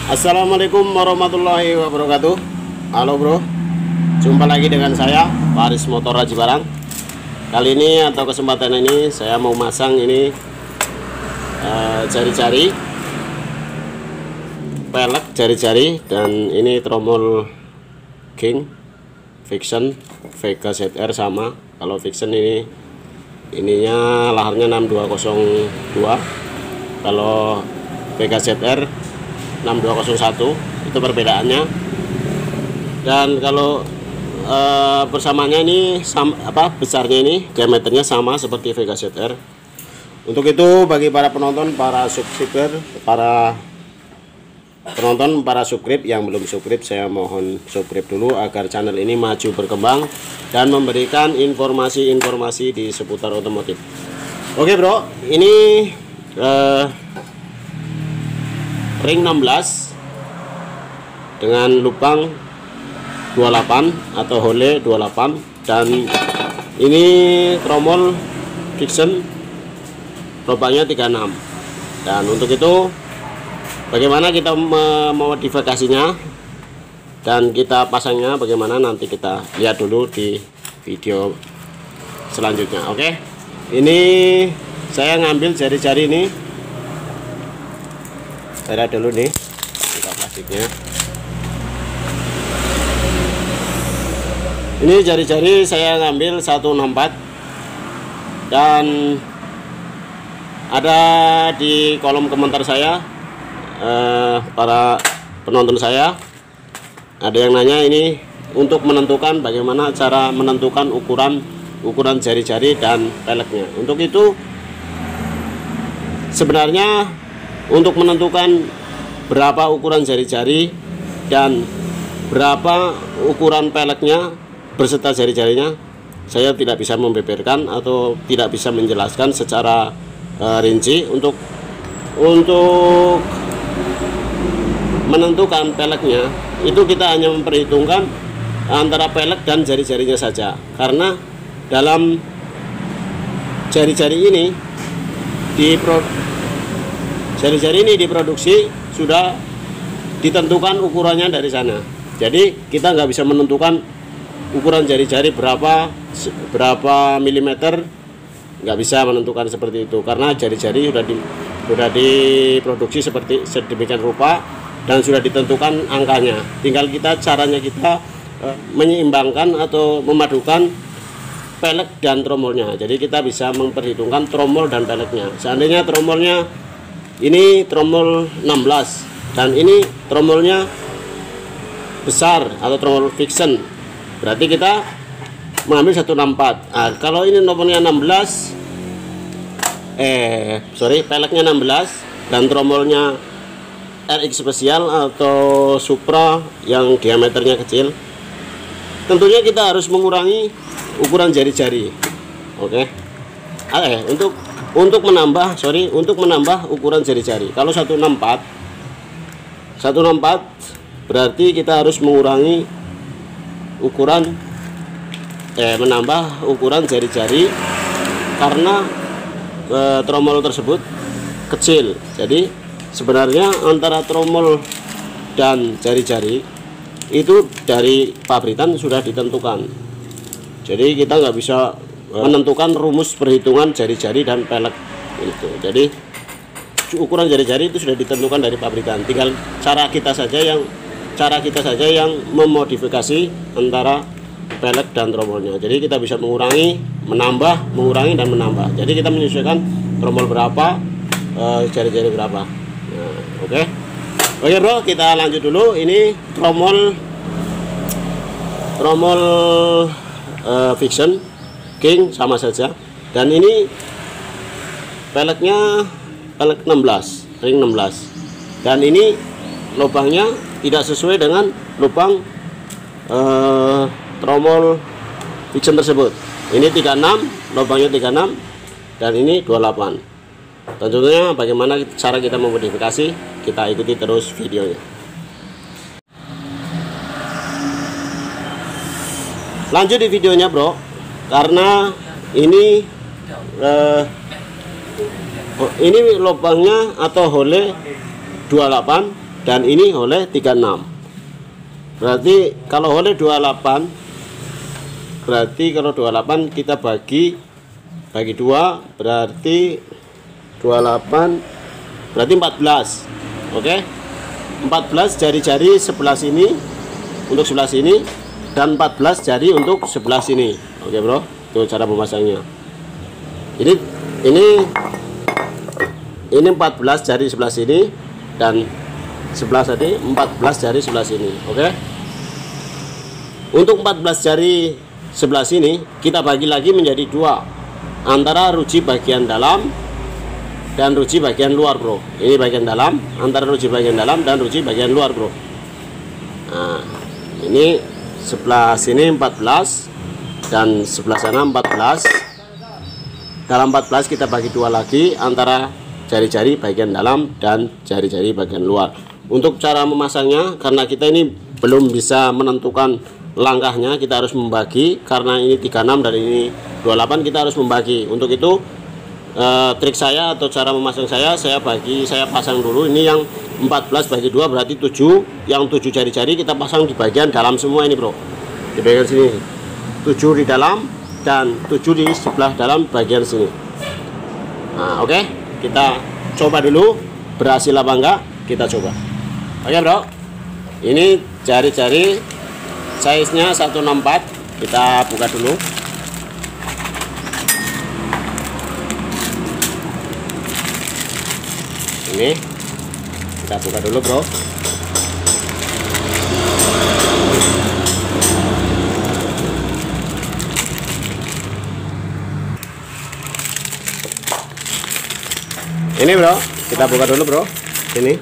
Assalamualaikum warahmatullahi wabarakatuh. Halo bro, jumpa lagi dengan saya Faris Motor Raji Barang. Kali ini atau kesempatan ini saya mau masang ini jari-jari, pelek jari-jari, dan ini tromol King Vixen Vega ZR sama. Kalau Vixen ininya laharnya 6202, kalau Vega ZR 6201, itu perbedaannya. Dan kalau bersamanya ini besarnya ini diameternya sama seperti Vega ZR. Untuk itu bagi para penonton, para subscriber, para subscribe yang belum subscribe, saya mohon subscribe dulu agar channel ini maju berkembang dan memberikan informasi-informasi di seputar otomotif. Oke bro, ini ring 16 dengan lubang 28 atau hole 28, dan ini tromol Vixen lubangnya 36. Dan untuk itu bagaimana kita memodifikasinya dan kita pasangnya bagaimana, nanti kita lihat dulu di video selanjutnya. Oke, ini saya ngambil jari-jari ini. Saya lihat dulu nih, buka plastiknya. Ini jari-jari saya ngambil 164, dan ada di kolom komentar saya, para penonton saya ada yang nanya ini untuk menentukan bagaimana cara menentukan ukuran jari-jari dan peleknya. Untuk itu sebenarnya untuk menentukan berapa ukuran jari-jari dan berapa ukuran peleknya berserta jari-jarinya, saya tidak bisa membeberkan atau tidak bisa menjelaskan secara rinci. Untuk menentukan peleknya itu kita hanya memperhitungkan antara pelek dan jari-jarinya saja, karena dalam jari-jari ini diproduksi sudah ditentukan ukurannya dari sana. Jadi kita nggak bisa menentukan ukuran jari-jari berapa milimeter, nggak bisa menentukan seperti itu, karena jari-jari sudah diproduksi seperti sedemikian rupa dan sudah ditentukan angkanya. Tinggal caranya kita menyeimbangkan atau memadukan pelek dan tromolnya. Jadi kita bisa memperhitungkan tromol dan peleknya. Seandainya tromolnya ini tromol 16 dan ini tromolnya besar atau tromol Vixen, berarti kita mengambil 164. Nah, kalau ini nomornya 16, peleknya 16 dan tromolnya RX spesial atau Supra yang diameternya kecil, tentunya kita harus mengurangi ukuran jari-jari. Oke. Untuk menambah ukuran jari-jari. Kalau 164 berarti kita harus mengurangi menambah ukuran jari-jari, karena tromol tersebut kecil. Jadi sebenarnya antara tromol dan jari-jari itu dari pabrikan sudah ditentukan. Jadi kita nggak bisa menentukan rumus perhitungan jari-jari dan pelek itu. Jadi ukuran jari-jari itu sudah ditentukan dari pabrikan. Tinggal cara kita saja yang memodifikasi antara pelek dan tromolnya. Jadi kita bisa mengurangi, mengurangi dan menambah. Jadi kita menyesuaikan tromol berapa, jari-jari berapa. Nah, oke bro, kita lanjut dulu. Ini tromol Vixen King sama saja, dan ini peleknya pelek 16, ring 16, dan ini lubangnya tidak sesuai dengan lubang tromol Vixen tersebut. Ini 36, lubangnya 36, dan ini 28. Tentunya bagaimana cara kita memodifikasi, kita ikuti terus videonya. Lanjut di videonya bro, karena ini lubangnya atau hole 28 dan ini oleh 36. Berarti kalau oleh 28, berarti kalau 28 kita bagi 2, berarti 28 berarti 14. Oke, 14 jari-jari sebelah sini untuk sebelah sini, dan 14 jari untuk sebelah sini. Oke bro, itu cara memasangnya. Ini 14 jari sebelah sini, dan sebelah tadi 14 jari sebelah sini. Oke, untuk 14 jari sebelah sini kita bagi lagi menjadi 2, antara ruji bagian dalam dan ruji bagian luar bro. Ini bagian dalam, antara ruji bagian dalam dan ruji bagian luar bro. Nah, ini sebelah sini 14 dan sebelah sana 14. Dalam 14 kita bagi 2 lagi, antara jari-jari bagian dalam dan jari-jari bagian luar. Untuk cara memasangnya, karena kita ini belum bisa menentukan langkahnya, kita harus membagi. Karena ini 36 dan ini 28, kita harus membagi. Untuk itu trik saya atau cara memasang saya pasang dulu. Ini yang 14 bagi 2 berarti 7. Yang 7 jari-jari kita pasang di bagian dalam semua ini bro, di bagian sini 7 di dalam dan 7 di sebelah dalam bagian sini. Nah oke, kita coba dulu berhasil apa enggak, kita coba. Oke bro, ini jari-jari size nya 164, kita buka dulu. Ini kita buka dulu bro. Ini bro, kita buka dulu bro, ini.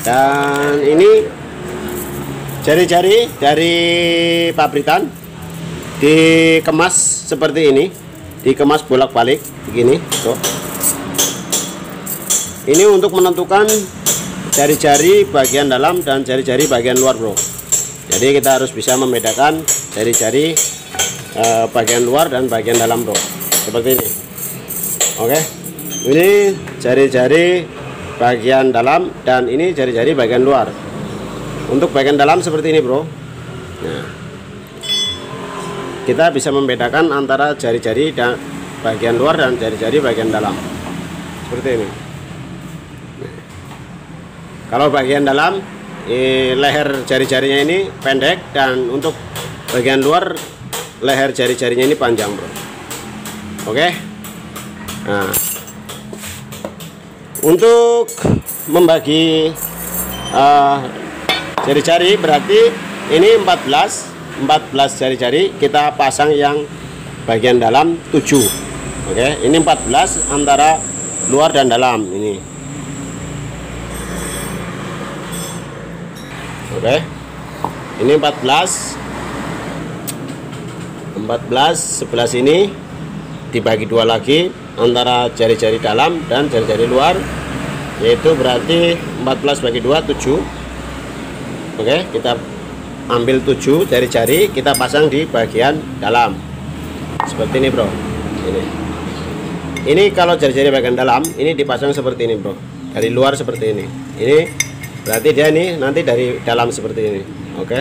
Dan ini jari-jari dari pabrikan, dikemas seperti ini, dikemas bolak-balik begini bro. Ini untuk menentukan jari-jari bagian dalam dan jari-jari bagian luar bro. Jadi kita harus bisa membedakan jari-jari bagian luar dan bagian dalam bro, seperti ini. Oke, ini jari-jari bagian dalam dan ini jari-jari bagian luar. Untuk bagian dalam seperti ini bro. Nah, kita bisa membedakan antara jari-jari dan bagian luar dan jari-jari bagian dalam, seperti ini. Kalau bagian dalam, leher jari-jarinya ini pendek, dan untuk bagian luar leher jari-jarinya ini panjang bro. Oke. Nah, untuk membagi jari-jari berarti ini 14 jari-jari kita pasang yang bagian dalam 7. Oke, ini 14 antara luar dan dalam ini. Oke, ini 14 sebelah sini dibagi 2 lagi antara jari-jari dalam dan jari-jari luar, yaitu berarti 14 bagi 2 7. Oke, kita ambil 7 jari-jari, kita pasang di bagian dalam seperti ini bro. Ini kalau jari-jari bagian dalam ini dipasang seperti ini bro, dari luar seperti ini. Ini berarti dia ini nanti dari dalam seperti ini. Oke,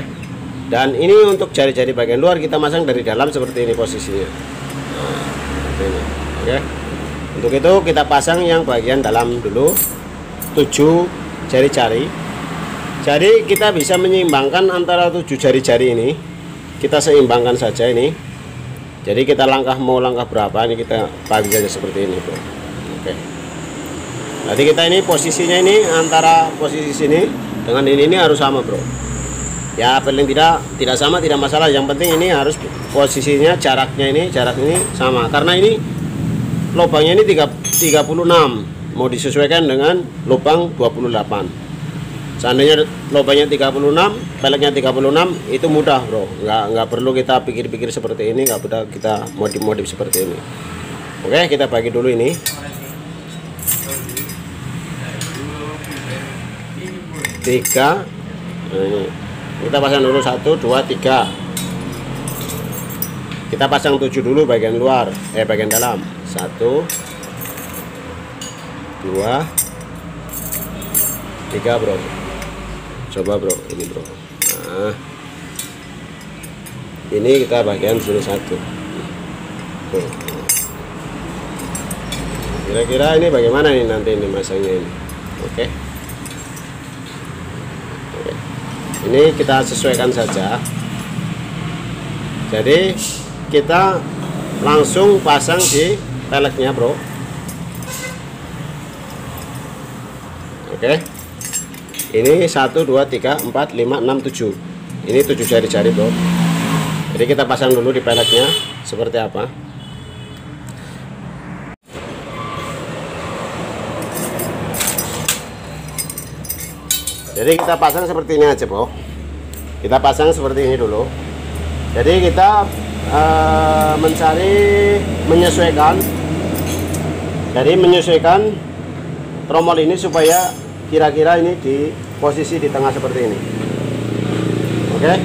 dan ini untuk jari-jari bagian luar kita pasang dari dalam seperti ini posisinya. Nah, seperti ini. Oke, untuk itu kita pasang yang bagian dalam dulu 7 jari-jari. Jadi kita bisa menyeimbangkan antara 7 jari-jari ini, kita seimbangkan saja ini. Jadi kita mau langkah berapa ini kita bagi saja seperti ini bro. Oke, nanti kita ini posisinya ini antara posisi sini dengan ini harus sama bro. Ya paling tidak sama tidak masalah, yang penting ini harus posisinya jarak ini sama, karena ini lubangnya ini 36 mau disesuaikan dengan lubang 28. Seandainya lubangnya 36, peleknya 36, itu mudah bro, nggak perlu kita pikir-pikir seperti ini, nggak perlu kita modif-modif seperti ini. Oke, kita bagi dulu ini. Tiga, ini kita pasang dulu 1, 2, 3. Kita pasang 7 dulu bagian luar, bagian dalam. 1, 2, 3 bro. Coba bro, ini bro. Nah, ini kita bagian sini satu. Tuh. Kira-kira ini bagaimana nih nanti ini masangnya ini? Oke. Oke. Ini kita sesuaikan saja. Jadi kita langsung pasang di peleknya bro. Oke. Ini 1 2 3 4 5 6 7. Ini 7 jari-jari bro. Jadi kita pasang dulu di peleknya seperti apa. Jadi kita pasang seperti ini aja bro. Kita pasang seperti ini dulu. Jadi kita menyesuaikan. Jadi menyesuaikan tromol ini supaya kira-kira ini di posisi di tengah seperti ini. Oke.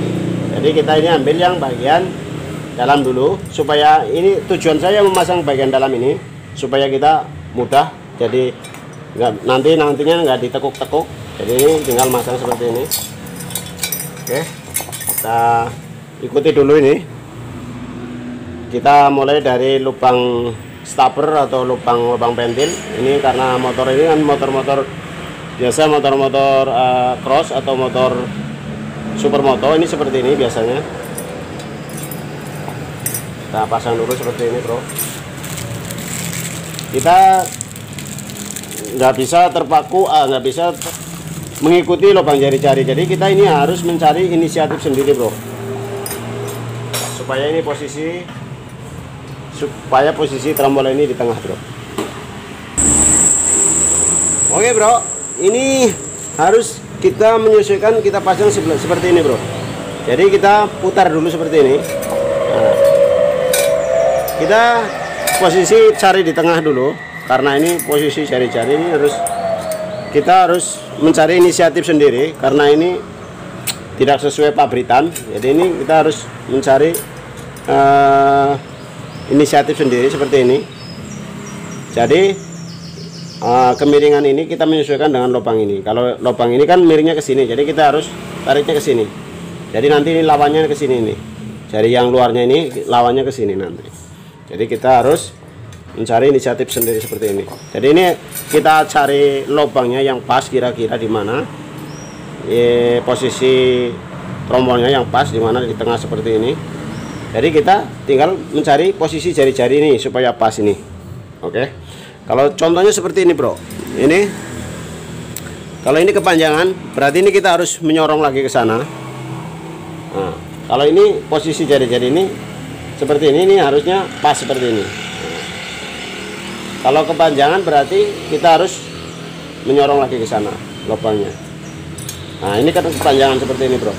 Jadi kita ini ambil yang bagian dalam dulu, supaya ini tujuan saya memasang bagian dalam ini supaya kita mudah. Jadi nantinya nggak ditekuk-tekuk. Jadi ini tinggal masang seperti ini. Oke, kita ikuti dulu ini. Kita mulai dari lubang stopper atau lubang pentil. Ini karena motor ini kan motor-motor biasa, motor-motor cross atau motor supermoto, ini seperti ini biasanya. Kita pasang dulu seperti ini bro. Kita nggak bisa terpaku, nggak bisa mengikuti lubang jari-jari. Jadi kita ini harus mencari inisiatif sendiri bro, supaya posisi tromol ini di tengah bro. Oke bro, ini harus kita menyesuaikan, kita pasang seperti ini bro. Jadi kita putar dulu seperti ini. Nah, kita posisi cari di tengah dulu, karena ini posisi jari-jari ini kita harus mencari inisiatif sendiri, karena ini tidak sesuai pabrikan. Jadi ini kita harus mencari inisiatif sendiri seperti ini. Jadi kemiringan ini kita menyesuaikan dengan lubang ini. Kalau lubang ini kan miringnya ke sini, jadi kita harus tariknya ke sini. Jadi nanti ini lawannya ke sini nih. Jari yang luarnya ini lawannya ke sini nanti. Jadi kita harus mencari inisiatif sendiri seperti ini. Jadi ini kita cari lubangnya yang pas, kira-kira di mana posisi tromolnya yang pas, di mana di tengah seperti ini. Jadi kita tinggal mencari posisi jari-jari ini supaya pas ini. Oke. Kalau contohnya seperti ini bro. Ini kalau ini kepanjangan, berarti ini kita harus menyorong lagi ke sana. Nah, kalau ini posisi jari-jari ini seperti ini harusnya pas seperti ini. Kalau kepanjangan berarti kita harus menyorong lagi ke sana lubangnya. Nah, ini kan kepanjangan seperti ini, bro.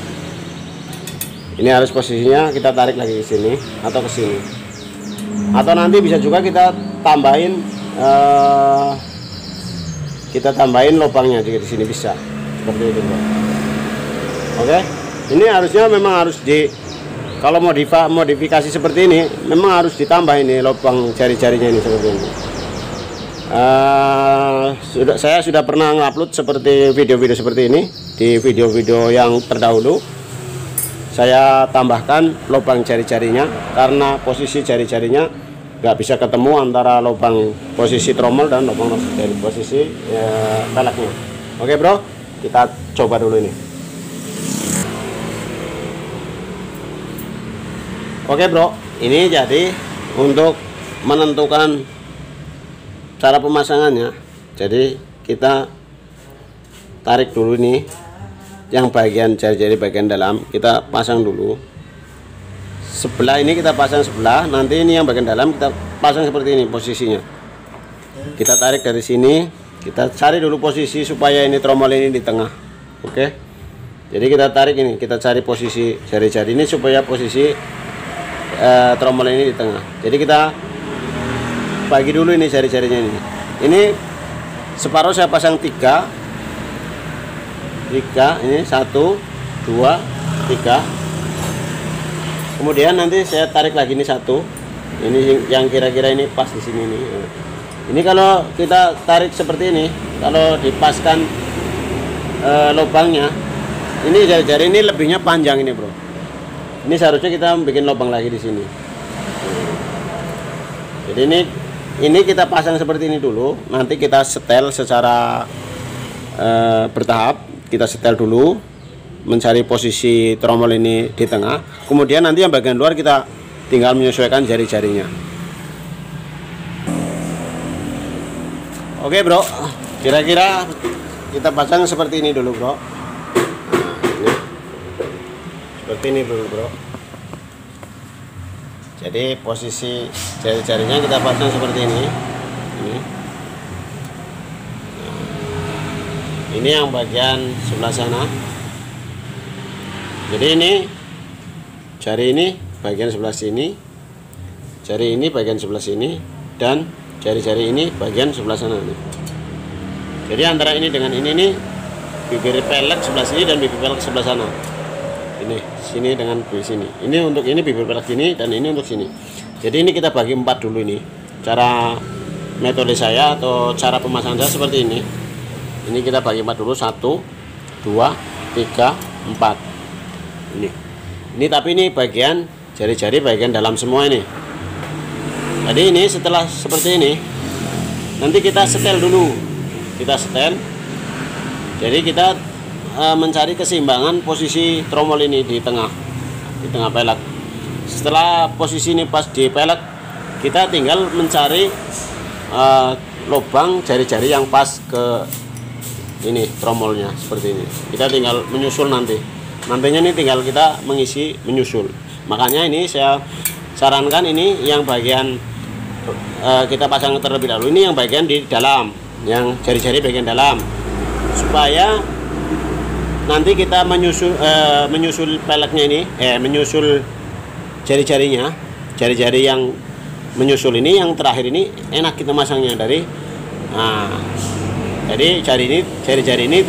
Ini harus posisinya kita tarik lagi ke sini atau ke sini. Atau nanti bisa juga kita tambahin lubangnya di sini bisa. Seperti itu, bro. Oke. Ini harusnya memang harus kalau modifikasi seperti ini memang harus ditambah ini lubang jari-jarinya ini seperti ini. Saya sudah pernah ngupload seperti video-video seperti ini di video-video yang terdahulu. Saya tambahkan lubang jari-jarinya karena posisi jari-jarinya nggak bisa ketemu antara lubang posisi tromol dan lubang dari posisi peleknya. Oke bro, kita coba dulu ini. Oke bro, ini jadi untuk menentukan cara pemasangannya. Jadi kita tarik dulu nih yang bagian jari-jari bagian dalam, kita pasang dulu sebelah ini, kita pasang sebelah. Nanti ini yang bagian dalam kita pasang seperti ini posisinya. Kita tarik dari sini, kita cari dulu posisi supaya ini tromol ini di tengah. Oke, jadi kita tarik ini, kita cari posisi jari-jari ini supaya posisi tromol ini di tengah. Jadi kita bagi dulu ini jari-jarinya ini. Ini separuh saya pasang tiga, ini 1 2 3. Kemudian nanti saya tarik lagi ini satu. Ini yang kira-kira ini pas di sini nih. Ini kalau kita tarik seperti ini, kalau dipaskan lubangnya ini jari-jari ini lebihnya panjang ini bro. Ini seharusnya kita bikin lubang lagi di sini. Jadi ini kita pasang seperti ini dulu. Nanti kita setel secara bertahap. Kita setel dulu, mencari posisi tromol ini di tengah. Kemudian nanti yang bagian luar kita tinggal menyesuaikan jari-jarinya. Oke bro, kira-kira kita pasang seperti ini dulu bro. Nah, seperti ini dulu bro. Jadi posisi jari-jarinya kita pasang seperti ini. Ini yang bagian sebelah sana. Jadi ini jari ini bagian sebelah sini, jari ini bagian sebelah sini, dan jari-jari ini bagian sebelah sana nih. Jadi antara ini dengan ini nih, bibir pelek sebelah sini dan bibir pelek sebelah sana. Ini sini dengan bibir sini. Ini untuk ini bibir pelek sini dan ini untuk sini. Jadi ini kita bagi 4 dulu ini. Cara metode saya atau cara pemasangan saya seperti ini. Ini kita bagi 4 dulu, 1, 2, 3, 4. Ini tapi ini bagian jari-jari bagian dalam semua ini. Jadi ini setelah seperti ini, nanti kita setel dulu. Kita setel. Jadi kita mencari keseimbangan posisi tromol ini di tengah pelek. Setelah posisi ini pas di pelek, kita tinggal mencari lubang jari-jari yang pas ke ini tromolnya seperti ini. Kita tinggal menyusul nantinya ini tinggal kita mengisi menyusul. Makanya ini saya sarankan ini yang bagian kita pasang terlebih dahulu, ini yang bagian di dalam, yang jari-jari bagian dalam, supaya nanti kita menyusul peleknya ini, menyusul jari-jarinya, jari-jari yang menyusul ini yang terakhir ini enak kita masangnya dari. Jadi jari-jari ini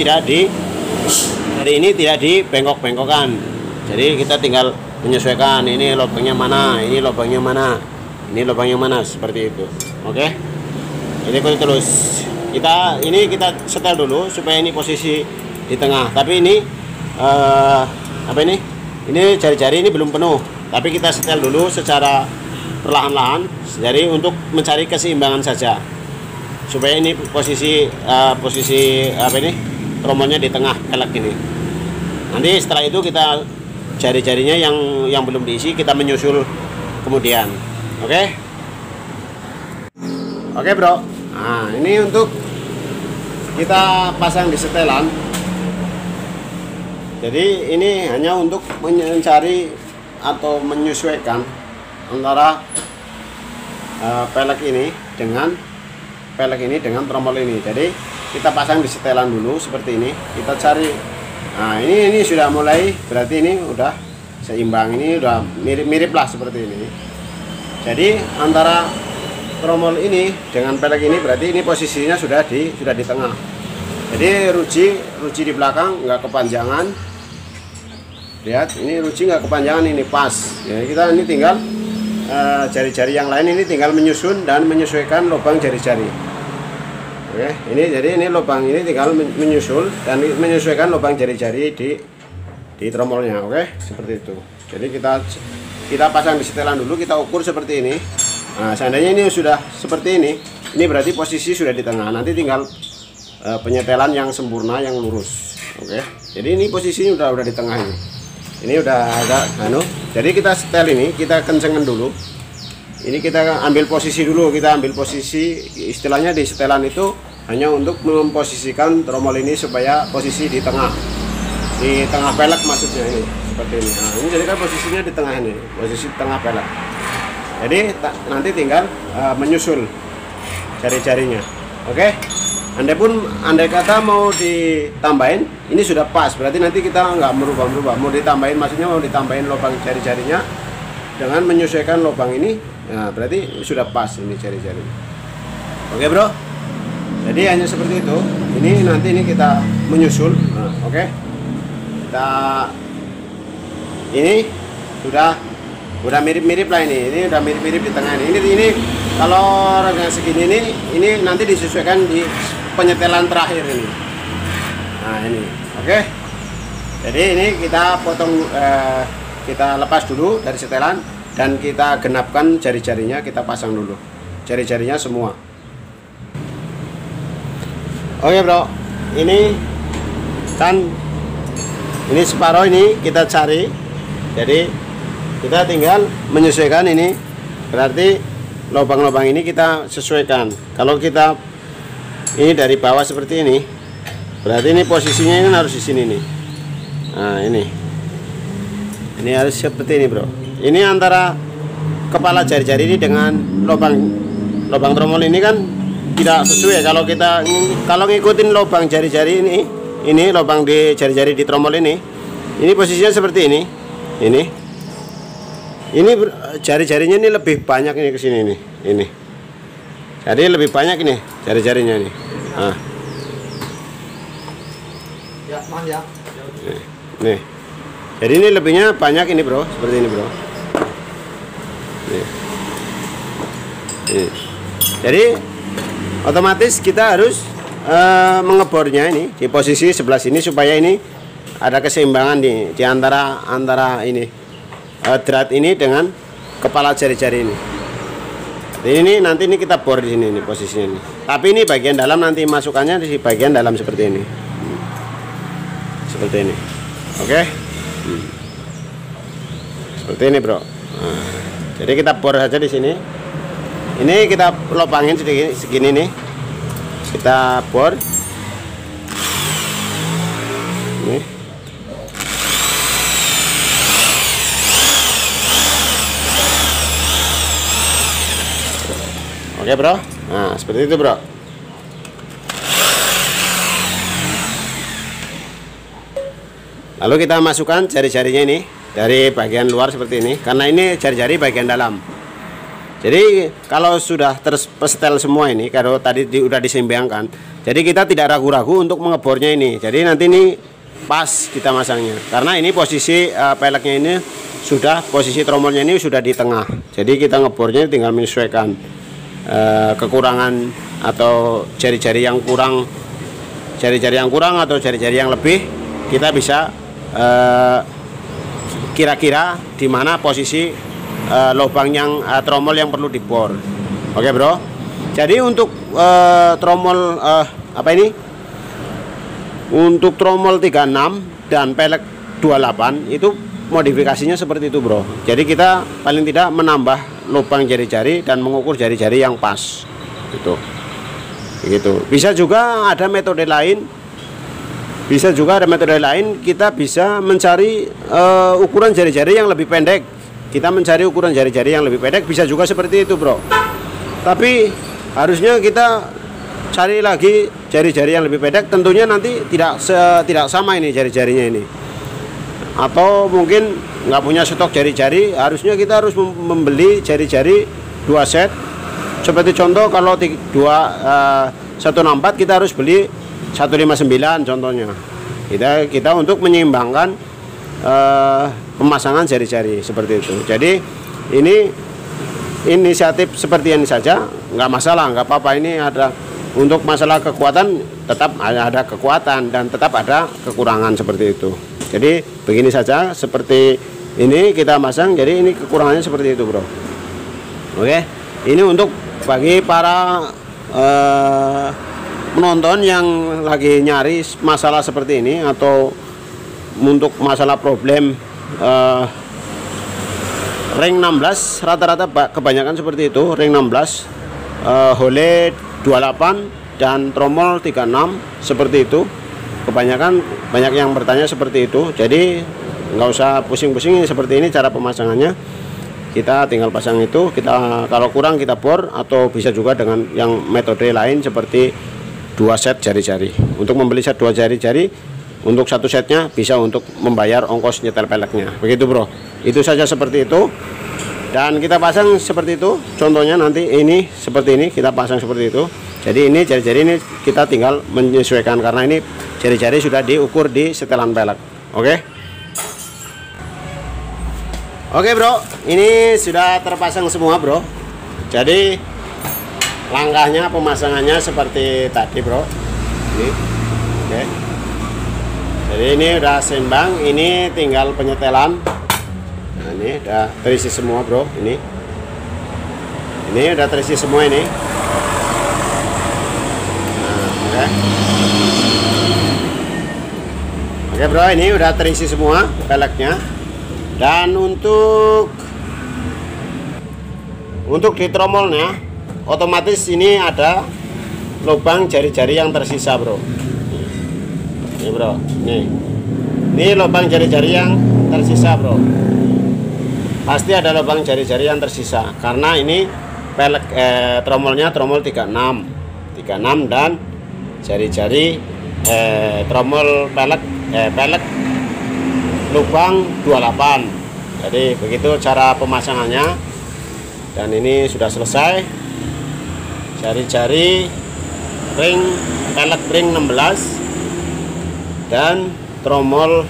tidak dibengkok-bengkokkan. Jadi kita tinggal menyesuaikan ini lubangnya mana, ini lubangnya mana, ini lubangnya mana, seperti itu. Oke. Jadi terus kita setel dulu supaya ini posisi di tengah. Tapi ini ini jari-jari ini belum penuh. Tapi kita setel dulu secara perlahan-lahan, jadi untuk mencari keseimbangan saja. Supaya ini posisi tromolnya di tengah pelek ini. Nanti setelah itu kita jari-jarinya yang belum diisi kita menyusul kemudian. Oke bro. Nah ini untuk kita pasang di setelan. Jadi ini hanya untuk mencari atau menyesuaikan antara pelek ini dengan tromol ini. Jadi kita pasang di setelan dulu seperti ini. Kita cari. Nah ini sudah mulai, berarti ini udah seimbang, ini udah mirip-mirip lah seperti ini. Jadi antara tromol ini dengan pelek ini berarti ini posisinya sudah di tengah. Jadi ruji di belakang nggak kepanjangan. Lihat, ini ruji nggak kepanjangan, ini pas. Ya, kita ini tinggal jari-jari yang lain ini tinggal menyusun dan menyesuaikan lubang jari-jari. Oke, jadi ini lubang ini tinggal menyusul dan menyesuaikan lubang jari-jari di tromolnya. Oke, seperti itu. Jadi kita pasang di setelan dulu, kita ukur seperti ini. Nah, seandainya ini sudah seperti ini berarti posisi sudah di tengah. Nanti tinggal penyetelan yang sempurna, yang lurus. Oke, jadi ini posisinya udah di tengah ini. Ini udah ada jadi kita setel ini, kita kencengkan dulu. Ini kita ambil posisi dulu, kita ambil posisi, istilahnya di setelan itu hanya untuk memposisikan tromol ini supaya posisi di tengah pelek maksudnya ini, seperti ini. Nah, ini jadi kan posisinya di tengah ini, posisi tengah pelek. Jadi nanti tinggal menyusul jari-jarinya. Oke. Andai kata mau ditambahin, ini sudah pas, berarti nanti kita nggak merubah. Mau ditambahin, maksudnya mau ditambahin lubang jari-jarinya dengan menyesuaikan lubang ini, nah berarti sudah pas ini jari-jari. Oke bro, jadi hanya seperti itu. Ini nanti ini kita menyusul. Nah, oke. Ini udah mirip-mirip lah ini udah mirip-mirip di tengah ini kalau renggang segini ini nanti disesuaikan di penyetelan terakhir ini. Nah ini, oke. Jadi ini kita potong, kita lepas dulu dari setelan dan kita genapkan jari-jarinya, kita pasang dulu jari-jarinya semua. Oke bro, ini kan ini separuh ini kita cari, jadi kita tinggal menyesuaikan ini, berarti lubang-lubang ini kita sesuaikan. Kalau kita ini dari bawah seperti ini, berarti ini posisinya ini harus di sini nih. Nah ini harus seperti ini bro. Ini antara kepala jari-jari ini dengan lubang tromol ini kan tidak sesuai. Kalau ngikutin lubang jari-jari ini lubang di jari-jari di tromol ini posisinya seperti ini. Ini jari-jarinya ini lebih banyak ini ke sini nih. Ini. Jadi lebih banyak ini jari-jarinya nih. Nah. Ya, maaf ya. Nih. Jadi ini lebihnya banyak ini, bro, seperti ini, bro. Nih. Nih. Jadi otomatis kita harus mengebornya ini di posisi sebelah sini supaya ini ada keseimbangan nih di antara ini drat ini dengan kepala jari-jari ini. Ini nanti ini kita bor di sini nih posisinya ini. Tapi ini bagian dalam nanti masukannya di bagian dalam seperti ini. Seperti ini. Oke. Seperti ini, bro. Nah, jadi kita bor saja di sini. Ini kita lubangin segini nih. Kita bor. Ini. Oke, bro. Nah, seperti itu, bro. Lalu kita masukkan jari-jarinya ini dari bagian luar seperti ini, karena ini jari-jari bagian dalam. Jadi kalau sudah tersetel semua ini, kalau tadi udah diseimbangkan, jadi kita tidak ragu-ragu untuk mengebornya ini. Jadi nanti ini pas kita masangnya, karena ini posisi peleknya ini sudah, posisi tromolnya ini sudah di tengah. Jadi kita ngebornya tinggal menyesuaikan kekurangan atau jari-jari yang kurang, atau jari-jari yang lebih, kita bisa kira-kira di mana posisi lubang yang tromol yang perlu dibor. Oke, bro. Jadi untuk tromol untuk tromol 36 dan pelek 28 itu modifikasinya seperti itu, bro. Jadi kita paling tidak menambah lubang jari-jari dan mengukur jari-jari yang pas. Begitu. Bisa juga ada metode lain. Kita bisa mencari ukuran jari-jari yang lebih pendek. Kita mencari ukuran jari-jari yang lebih pendek, bisa juga seperti itu, bro. Tapi harusnya kita cari lagi jari-jari yang lebih pendek. Tentunya nanti tidak sama ini jari-jarinya ini. Atau mungkin nggak punya stok jari-jari, harusnya kita harus membeli jari-jari 2 set. Seperti contoh kalau 164 kita harus beli 159 contohnya. Kita untuk menyeimbangkan pemasangan jari-jari seperti itu. Jadi ini inisiatif seperti ini saja, nggak masalah, nggak apa-apa. Ini ada untuk masalah kekuatan, tetap ada kekuatan dan tetap ada kekurangan seperti itu. Jadi begini saja, seperti ini kita masang. Jadi ini kekurangannya seperti itu, bro. Oke, ini untuk bagi para penonton yang lagi nyari masalah seperti ini, atau untuk masalah problem ring 16, rata-rata kebanyakan seperti itu. Ring 16, hole 28 dan tromol 36 seperti itu. Kebanyakan banyak yang bertanya seperti itu. Jadi nggak usah pusing-pusing, seperti ini cara pemasangannya. Kita tinggal pasang itu. Kalau kurang kita bor, atau bisa juga dengan yang metode lain seperti 2 set jari-jari. Untuk membeli set 2 jari-jari, untuk 1 setnya bisa untuk membayar ongkos nyetel peleknya. Begitu, bro. Itu saja seperti itu. Dan kita pasang seperti itu. Contohnya nanti ini seperti ini, kita pasang seperti itu. Jadi ini jari-jari ini kita tinggal menyesuaikan, karena ini jari-jari sudah diukur di setelan pelek. Oke. Oke, bro. Ini sudah terpasang semua, bro. Jadi langkahnya pemasangannya seperti tadi, bro. Ini. Oke. Jadi Jadi ini udah seimbang, ini tinggal penyetelan. Nah, ini udah terisi semua bro, ini udah terisi semua ini. Nah, oke bro, ini udah terisi semua peleknya. Dan untuk di tromolnya otomatis ini ada lubang jari-jari yang tersisa bro. Ini bro, ini lubang jari-jari yang tersisa bro. Pasti ada lubang jari-jari yang tersisa karena ini pelek tromolnya tromol 36 dan jari-jari tromol pelek lubang 28. Jadi begitu cara pemasangannya. Dan ini sudah selesai. Jari-jari ring pelek ring 16 dan tromol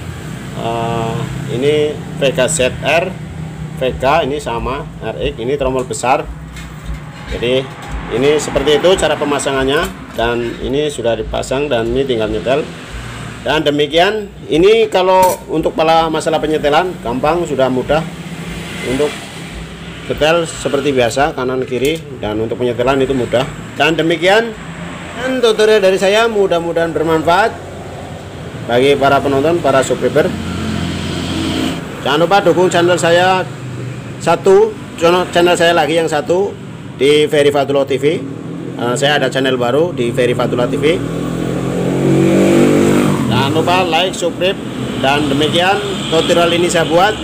ini Vega ZR, Vega ini sama RX, ini tromol besar. Jadi ini seperti itu cara pemasangannya, dan ini sudah dipasang dan ini tinggal nyetel. Dan demikian, ini kalau untuk masalah penyetelan gampang, sudah mudah untuk setel seperti biasa kanan kiri, dan untuk penyetelan itu mudah. Dan demikian tutorial dari saya, mudah-mudahan bermanfaat bagi para penonton, para subscriber. Jangan lupa dukung channel saya channel saya lagi yang satu di Ferry Fadullah TV. Saya ada channel baru di Ferry Fadullah TV. Jangan lupa like, subscribe, dan demikian tutorial ini saya buat.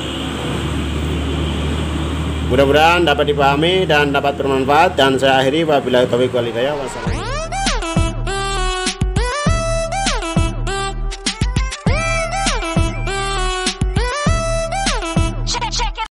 Mudah-mudahan dapat dipahami dan dapat bermanfaat, dan saya akhiri wabillahi taufiq wal hidayah. Wassalamualaikum.